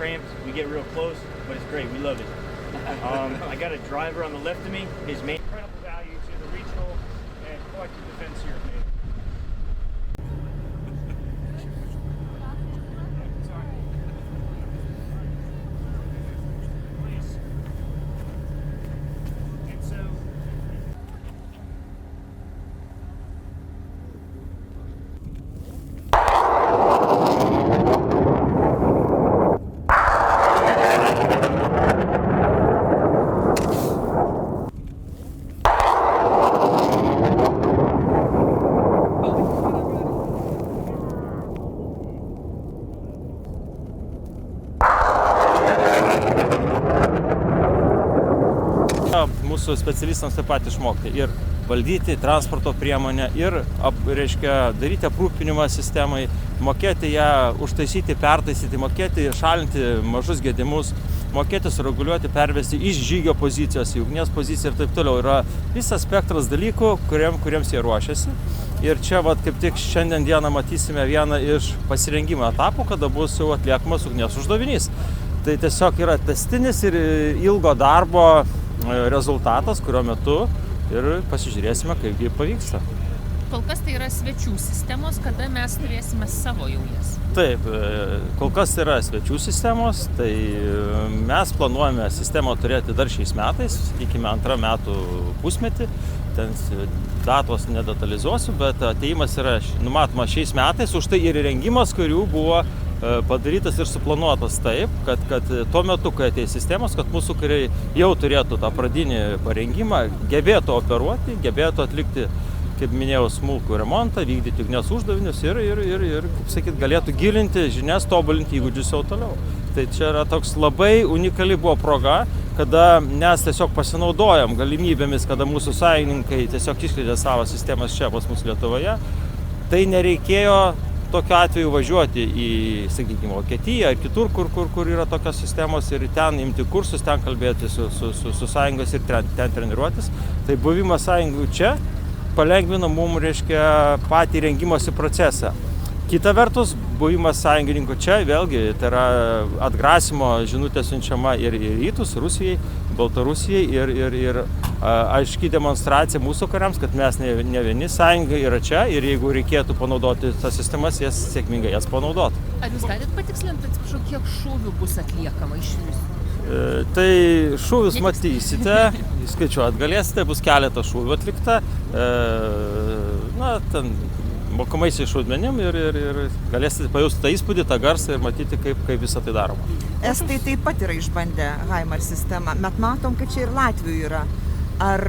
cramped. We get real close, but it's great. We love it. I got a driver on the left of me. His main incredible value to the regional and collective defense here of NATO. Mūsų specialistams taip pat išmokti ir valdyti transporto priemonę, ir daryti aprūpinimą sistemai, mokėti ją užtaisyti, pertaisyti, mokėti šalinti mažus gedimus, mokėti sureguliuoti, pervesti iš žygio pozicijos į ugnies poziciją ir taip toliau. Yra visas spektras dalykų, kuriems jie ruošiasi. Ir čia kaip tik šiandien dieną matysime vieną iš pasirengimo etapų, kada bus jau atliekamas ugnies uždavinys. Tai tiesiog yra tęstinis ir ilgo darbo rezultatas, kurio metu ir pasižiūrėsime, kaipgi pavyksta. Kol kas tai yra svečių sistemos, kada mes turėsime savo jau jas? Taip, kol kas yra svečių sistemos, tai mes planuojame sistemą turėti dar šiais metais, sakykime, 2 metų pusmetį. Ten datos nedetalizuosiu, bet atėjimas yra numatomas šiais metais, už tai ir įrengimas, kurių buvo padarytas ir suplanuotas taip, kad tuo metu, kai ateis sistemos, kad mūsų kariai jau turėtų tą pradinį parengimą, gebėtų operuoti, gebėtų atlikti, kaip minėjau, smulkų remontą, vykdyti ugnies uždavinius ir kaip sakyt, galėtų gilinti žinias, tobulinti įgūdžius jau toliau. Tai čia yra toks labai unikali buvo proga, kada mes tiesiog pasinaudojam galimybėmis, kada mūsų sąjungininkai tiesiog išskleidė savo sistemas čia pas mus Lietuvoje. Tai nereikėjo tokiu atveju važiuoti į, sakykime, Vokietiją ar kitur, kur yra tokios sistemos ir ten imti kursus, ten kalbėti su sąjungos ir ten treniruotis. Tai buvimas sąjungų čia palengvina mums, patį rengimosi procesą. Kita vertus, buvimas sąjungininkų čia, vėlgi, tai yra atgrasimo žinutė siunčiama ir į rytus, Rusijai, Baltarusijai ir aiški demonstracija mūsų kariams, kad mes ne vieni, sąjunga yra čia ir jeigu reikėtų panaudoti tas sistemas, jas sėkmingai jas panaudoti. Ar jūs galite patikslinti, atsiprašau, kiek šūvių bus atliekama iš jūsų? Tai šūvius matysite, skaičiuot galėsite, bus keletas šūvių atlikta. Ten mokamaisiais šaudmenim ir galėsite pajusti tą įspūdį, tą garsą ir matyti, kaip visą tai daroma. Estai taip pat yra išbandę HIMARS sistemą, bet matom, kad čia ir Latvių yra. Ar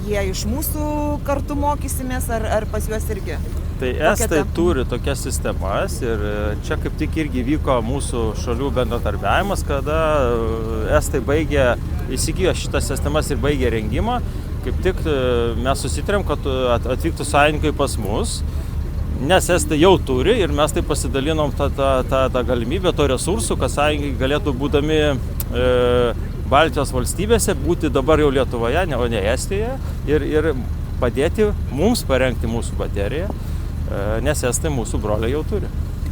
jie iš mūsų kartu mokysimės, ar pas juos irgi? Tai estai turi tokias sistemas ir čia kaip tik irgi vyko mūsų šalių bendradarbiavimas, kada estai įsigijo šitas sistemas ir baigė rengimą. Kaip tik mes susitarėm, kad atvyktų sąjungininkai pas mus, nes estai jau turi ir mes taip pasidalinom tą galimybę, to resursų, kad sąjungininkai galėtų būdami Baltijos valstybėse, būti dabar jau Lietuvoje, o ne Estijoje ir padėti mums parengti mūsų bateriją, nes estai mūsų broliai jau turi.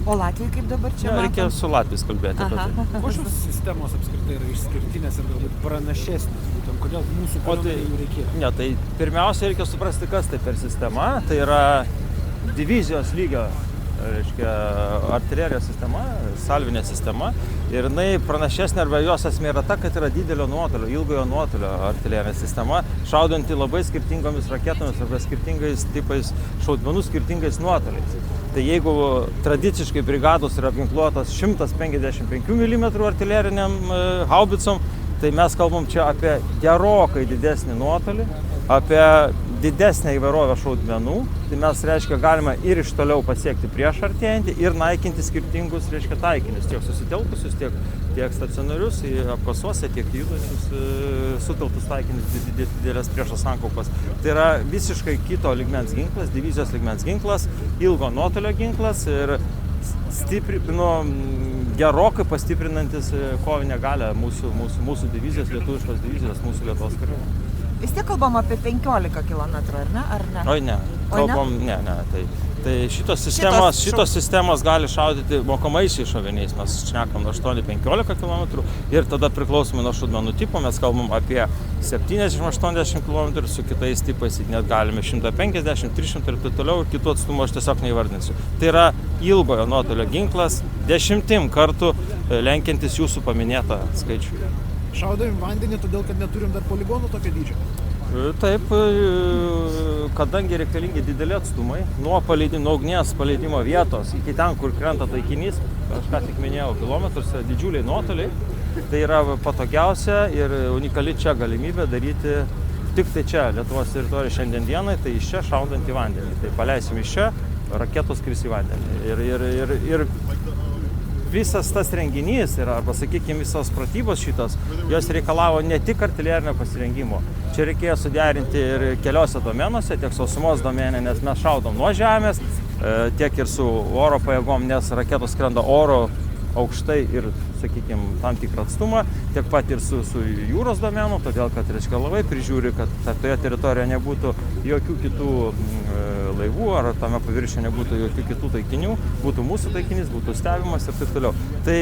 O Latvijai kaip dabar čia matom? Reikia su Latviais kalbėti apie tai. Kokios sistemos apskritai yra išskirtinės ir galbūt pranašesnės, būtent kodėl mūsų kariuomenei jų reikėtų? Ne, tai pirmiausia reikia suprasti, kas tai per sistema. Tai yra divizijos lygio, artilerijos sistema, salvinė sistema. Ir jinai pranašesnė arba jos esmė yra ta, kad yra didelio nuotolio, ilgojo nuotolio artilerinė sistema, šaudanti labai skirtingomis raketomis arba skirtingais tipais šaudmenų, skirtingais nuotoliais. Tai jeigu tradiciškai brigados yra apginkluotos 155 mm artileriniam haubicom, tai mes kalbam čia apie gerokai didesnį nuotolį, apie didesnę įvairovę šaudmenų. Tai mes, galime ir iš toliau pasiekti prieš artėjantį ir naikinti skirtingus, taikinius, tiek susitelkusius, tiek stacionarius apkasuose, tiek judančius sutelktus taikinius, didelės priešo sankaupas. Tai yra visiškai kito lygmens ginklas, divizijos lygmens ginklas, ilgo nuotolio ginklas ir gerokai pastiprinantis kovinę galią mūsų divizijos, lietuviškos divizijos, mūsų Lietuvos kariuomenės. Vis tiek kalbam apie 15 km, ar ne? Oi ne, kalbam, ne. Tai Tai šitos sistemos gali šaudyti mokomaisiais šoviniais, mes šnekam nuo 8-15 km ir tada priklausomai nuo šaudmenų tipo mes kalbam apie 70-80 km, su kitais tipais net galime 150, 300 ir taip toliau, ir kitų atstumų aš tiesiog neįvardinsiu. Tai yra ilgojo nuotolio ginklas, 10 kartų lenkiantis jūsų paminėtą skaičių. Šaudami vandenį, todėl kad neturim dar poligonų tokio dydžio. Taip, kadangi reikalingi dideli atstumai, nuo ugnies paleidimo vietos iki ten, kur krenta taikinys, aš ką tik minėjau, kilometrus, didžiuliai nuotoliai, tai yra patogiausia ir unikali čia galimybė daryti tik tai čia, Lietuvos teritorijoje šiandien dienai, tai iš čia šaudant į vandenį. Tai paleisim iš čia, raketos kris į vandenį. Ir visas tas renginys, arba sakykime visos pratybos šitos, jos reikalavo ne tik artilerinio pasirengimo. Čia reikėjo suderinti ir keliose domenuose, tiek sausumos domenė, nes mes šaudom nuo žemės, tiek ir su oro pajėgom, nes raketos skrenda oro aukštai ir, sakykime, tam tikrą atstumą, tiek pat ir su jūros domenu, todėl kad, reiškia, laivai prižiūri, kad toje teritorijoje nebūtų jokių kitų laivų, ar tame paviršiuje nebūtų jokių kitų taikinių, būtų mūsų taikinys, būtų stebimas ir taip toliau. Tai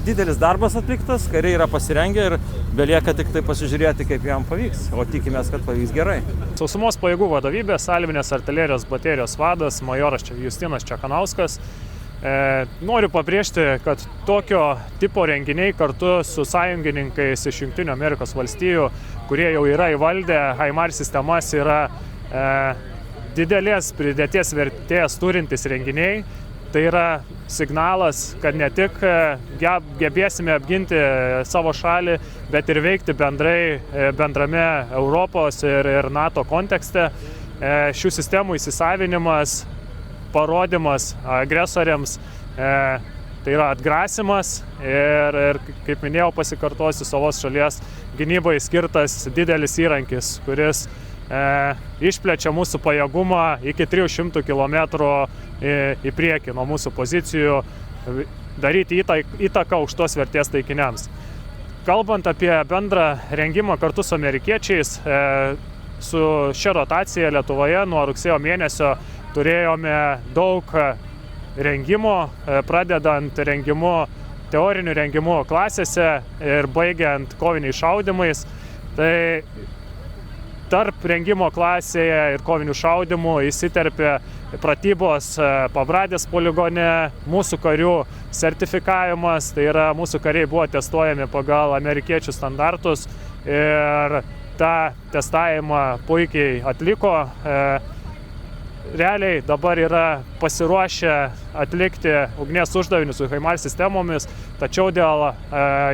didelis darbas atliktas, kariai yra pasirengę ir belieka tik tai pasižiūrėti, kaip jam pavyks, o tikimės, kad pavyks gerai. Sausumos pajėgų vadovybė, salvinės artilerijos baterijos vadas, majoras Justinas Čekanauskas. Noriu pabrėžti, kad tokio tipo renginiai kartu su sąjungininkais iš Jungtinių Amerikos valstijų, kurie jau yra įvaldę HIMARS sistemas, yra didelės pridėties vertės turintys renginiai. Tai yra signalas, kad ne tik gebėsime apginti savo šalį, bet ir veikti bendrame Europos ir NATO kontekste. Šių sistemų įsisavinimas, parodymas agresoriams, tai yra atgrasimas ir kaip minėjau, pasikartosiu, savos šalies gynybai skirtas didelis įrankis, kuris išplečia mūsų pajėgumą iki 300 km į priekį nuo mūsų pozicijų, daryti įtaką aukštos vertės taikiniams. Kalbant apie bendrą rengimą kartu su amerikiečiais, su šia rotacija Lietuvoje nuo rugsėjo mėnesio turėjome daug rengimo, pradedant rengimu, teoriniu rengimu klasėse ir baigiant koviniais šaudymais. Tai tarp rengimo klasėje ir kovinių šaudymų įsiterpė pratybos Pabradės poligone, mūsų karių sertifikavimas, tai yra mūsų kariai buvo testuojami pagal amerikiečių standartus ir tą testavimą puikiai atliko. Realiai dabar yra pasiruošę atlikti ugnies uždavinius su HIMARS sistemomis, tačiau dėl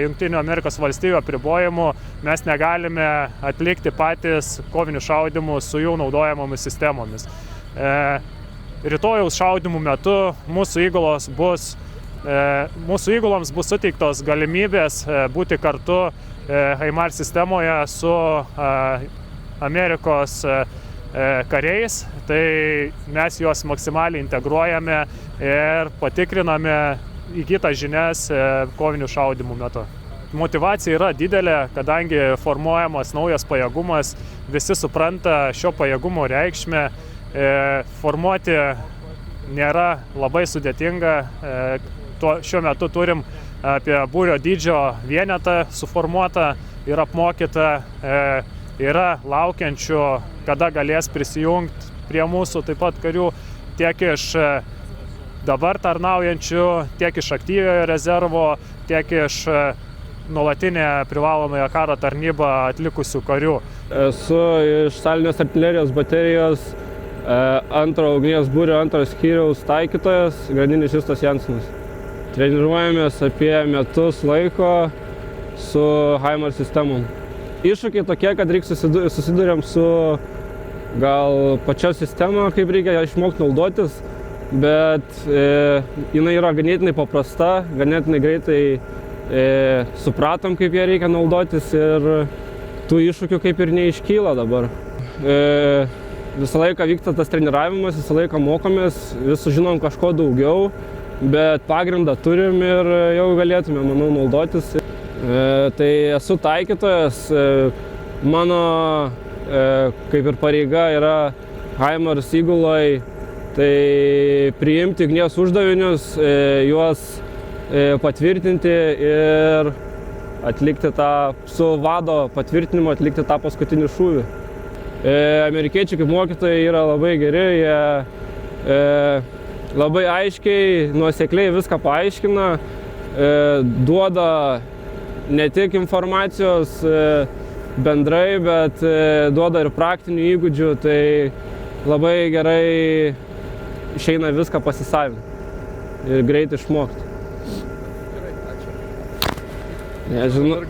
Jungtinių Amerikos valstijų apribojimų mes negalime atlikti patys kovinių šaudymų su jų naudojamomis sistemomis. Rytojaus šaudymų metu mūsų įguloms bus suteiktos galimybės būti kartu HIMARS sistemoje su Amerikos kariais, tai mes juos maksimaliai integruojame ir patikriname įgytas žinias kovinių šaudymų metu. Motyvacija yra didelė, kadangi formuojamas naujas pajėgumas, visi supranta šio pajėgumo reikšmę, formuoti nėra labai sudėtinga, šiuo metu turim apie būrio dydžio vienetą suformuotą ir apmokytą, yra laukiančių, kada galės prisijungti prie mūsų taip pat karių, tiek iš dabar tarnaujančių, tiek iš aktyviojo rezervo, tiek iš nuolatinę privalomąją karo tarnybą atlikusių karių. Esu iš salvinės artilerijos baterijos antro ugnies būrio antro skyriaus taikytojas, gradinis Justas Jansonas. Treniruojamės apie metus laiko su HIMARS sistemom. Iššūkiai tokie, kad susiduriam su gal pačia sistema, kaip reikia išmokti naudotis, bet jinai yra ganėtinai paprasta, ganėtinai greitai supratom, kaip ją reikia naudotis ir tų iššūkių kaip ir neiškyla dabar. Visą laiką vyksta tas treniravimas, visą laiką mokomės, vis sužinom kažko daugiau, bet pagrindą turim ir jau galėtume, manau, naudotis. Tai esu taikytojas, mano kaip ir pareiga yra HIMARS įguloj Tai priimti ugnies uždavinius, juos patvirtinti ir atlikti su vado patvirtinimu atlikti tą paskutinį šūvį. Amerikiečiai kaip mokytojai yra labai geri, jie labai aiškiai, nuosekliai viską paaiškina, duoda ne tik informacijos bendrai, bet duoda ir praktinių įgūdžių, tai labai gerai išeina viską pasisavinti ir greit išmokti. Nežinau.